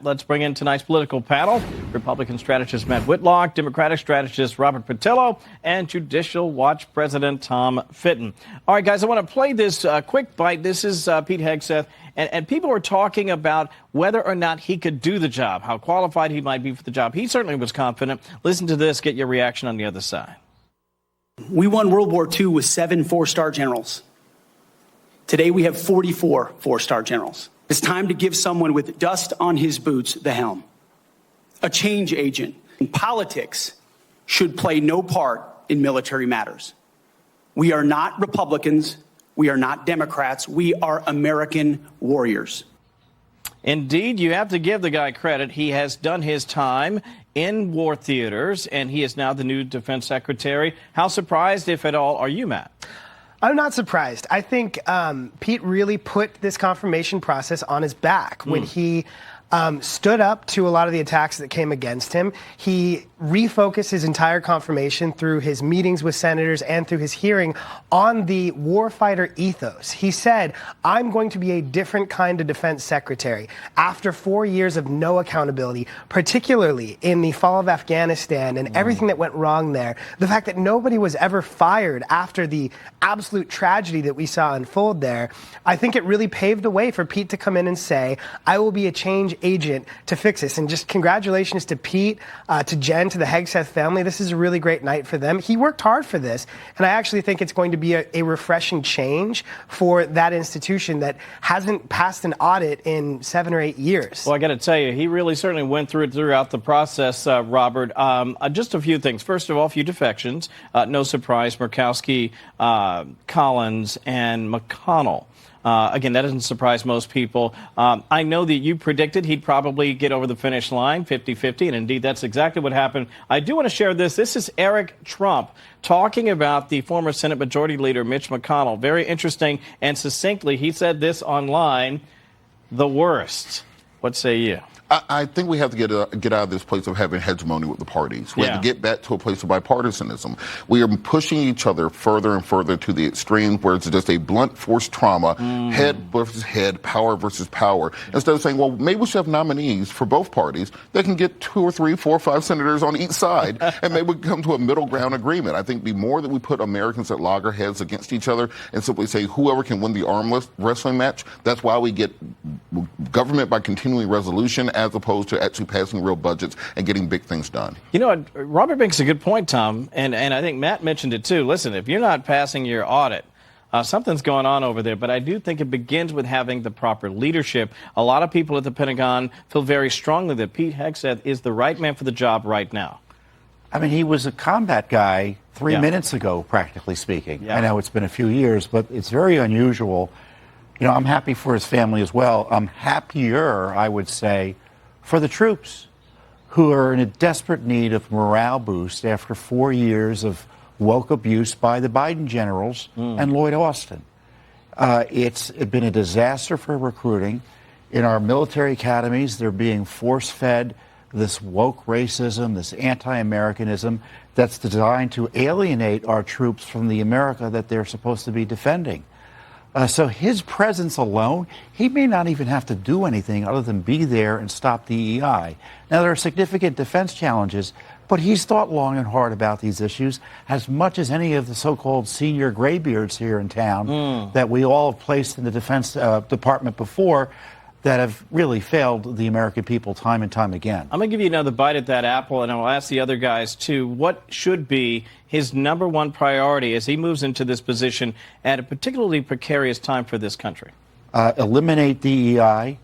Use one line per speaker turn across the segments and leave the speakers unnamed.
Let's bring in tonight's political panel. Republican strategist Matt Whitlock, Democratic strategist Robert Patillo, and Judicial Watch President Tom Fitton. All right, guys, I want to play this quick bite. This is Pete Hegseth, and people are talking about whether or not he could do the job, how qualified he might be for the job. He certainly was confident. Listen to this, get your reaction on the other side.
We won World War II with 7 four-star generals. Today we have 44 four-star generals. It's time to give someone with dust on his boots the helm. A change agent. Politics should play no part in military matters. We are not Republicans. We are not Democrats. We are American warriors.
Indeed, you have to give the guy credit. He has done his time in war theaters, and he is now the new defense secretary. How surprised, if at all, are you, Matt?
I'm not surprised. I think Pete really put this confirmation process on his back when he stood up to a lot of the attacks that came against him. He refocused his entire confirmation through his meetings with senators and through his hearing on the warfighter ethos. He said, I'm going to be a different kind of defense secretary. After 4 years of no accountability, particularly in the fall of Afghanistan and everything that went wrong there, the fact that nobody was ever fired after the absolute tragedy that we saw unfold there, I think it really paved the way for Pete to come in and say, I will be a change agent to fix this. And just congratulations to Pete, to Jen, to the Hegseth family. This is a really great night for them. He worked hard for this, and I actually think it's going to be a refreshing change for that institution that hasn't passed an audit in 7 or 8 years.
Well, I got to tell you, he really certainly went through it throughout the process, Robert. Just a few things. First of all, a few defections. No surprise, Murkowski, Collins, and McConnell. Again, that doesn't surprise most people. I know that you predicted he'd probably get over the finish line, 50-50, and indeed that's exactly what happened. I do want to share this. This is Eric Trump talking about the former Senate Majority Leader Mitch McConnell. Very interesting and succinctly, he said this online, the worst. What say you?
I think we have to get out of this place of having hegemony with the parties. We have to get back to a place of bipartisanism. We are pushing each other further and further to the extreme where it's just a blunt force trauma, head versus head, power versus power. Instead of saying, well, maybe we should have nominees for both parties that can get 2 or 3, 4 or 5 senators on each side, and maybe we can come to a middle ground agreement. I think the more that we put Americans at loggerheads against each other and simply say whoever can win the arm wrestling match, that's why we get government by continuing resolution as opposed to actually passing real budgets and getting big things done.
You know, Robert makes a good point, Tom, and I think Matt mentioned it too. Listen, if you're not passing your audit, something's going on over there. But I do think it begins with having the proper leadership. A lot of people at the Pentagon feel very strongly that Pete Hegseth is the right man for the job right now.
I mean, he was a combat guy 3 minutes ago, practically speaking. I know it's been a few years, but it's very unusual. You know, I'm happy for his family as well. I'm happier, I would say, for the troops who are in a desperate need of morale boost after 4 years of woke abuse by the Biden generals and Lloyd Austin. It's been a disaster for recruiting. In our military academies, they're being force-fed this woke racism, this anti-Americanism that's designed to alienate our troops from the America that they're supposed to be defending. So his presence alone, he may not even have to do anything other than be there and stop DEI. Now, there are significant defense challenges, but he's thought long and hard about these issues as much as any of the so-called senior graybeards here in town that we all have placed in the Defense Department before that have really failed the American people time and time again.
I'm going to give you another bite at that apple, and I'll ask the other guys, too, what should be his number one priority as he moves into this position at a particularly precarious time for this country?
Eliminate DEI,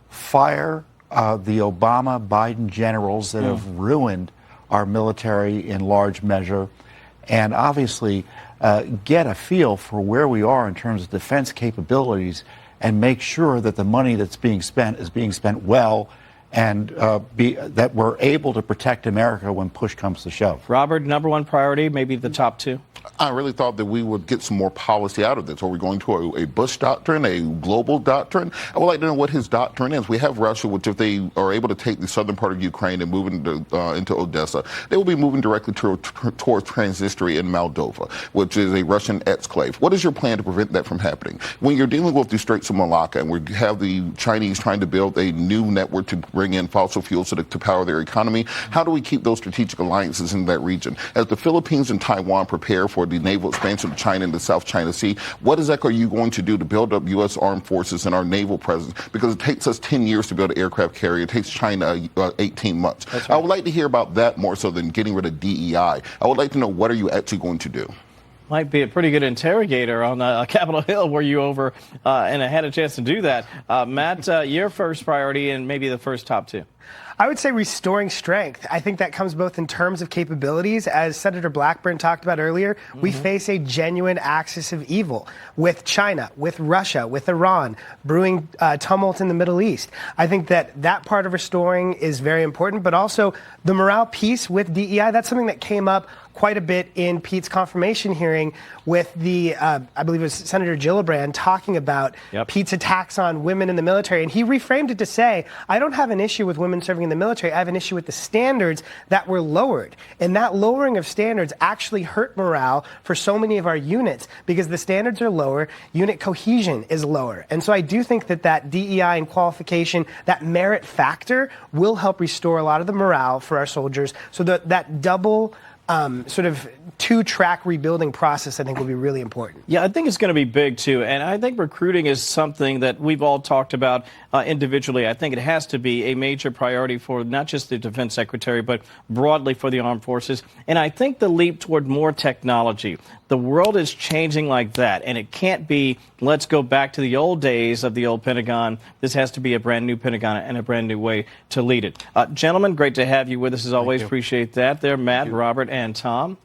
fire the Obama-Biden generals that have ruined our military in large measure, and obviously get a feel for where we are in terms of defense capabilities and make sure that the money that's being spent is being spent well and that we're able to protect America when push comes to shove.
Robert, number one priority, maybe the top two?
I really thought that we would get some more policy out of this. Are we going to a Bush doctrine, a global doctrine? I would like to know what his doctrine is. We have Russia, which if they are able to take the southern part of Ukraine and move into Odessa, they will be moving directly towards Transnistria in Moldova, which is a Russian exclave. What is your plan to prevent that from happening? When you're dealing with the Straits of Malacca and we have the Chinese trying to build a new network to bring bring in fossil fuels to power their economy? How do we keep those strategic alliances in that region? As the Philippines and Taiwan prepare for the naval expansion of China in the South China Sea, what exactly are you going to do to build up U.S. armed forces and our naval presence? Because it takes us 10 years to build an aircraft carrier. It takes China 18 months.
Right.
I would like to hear about that more so than getting rid of DEI. I would like to know, what are you actually going to do?
Might be a pretty good interrogator on Capitol Hill. Were you over and I had a chance to do that? Matt, your first priority and maybe the first top two.
I would say restoring strength. I think that comes both in terms of capabilities. As Senator Blackburn talked about earlier, we face a genuine axis of evil with China, with Russia, with Iran, brewing tumult in the Middle East. I think that part of restoring is very important, but also the morale piece with DEI, that's something that came up quite a bit in Pete's confirmation hearing with the, I believe it was Senator Gillibrand, talking about Pete's attacks on women in the military. And he reframed it to say, I don't have an issue with women serving in the military. I have an issue with the standards that were lowered. And that lowering of standards actually hurt morale for so many of our units because the standards are lower, unit cohesion is lower. And so I do think that DEI and qualification, that merit factor will help restore a lot of the morale for our soldiers. So that double sort of two-track rebuilding process, I think, will be really important.
Yeah, I think it's going to be big, too. And I think recruiting is something that we've all talked about individually. I think it has to be a major priority for not just the defense secretary, but broadly for the armed forces. And I think the leap toward more technology. The world is changing like that, and it can't be, let's go back to the old days of the old Pentagon. This has to be a brand new Pentagon and a brand new way to lead it. Gentlemen, great to have you with us as always. Appreciate that. There, Matt, Robert, and Tom.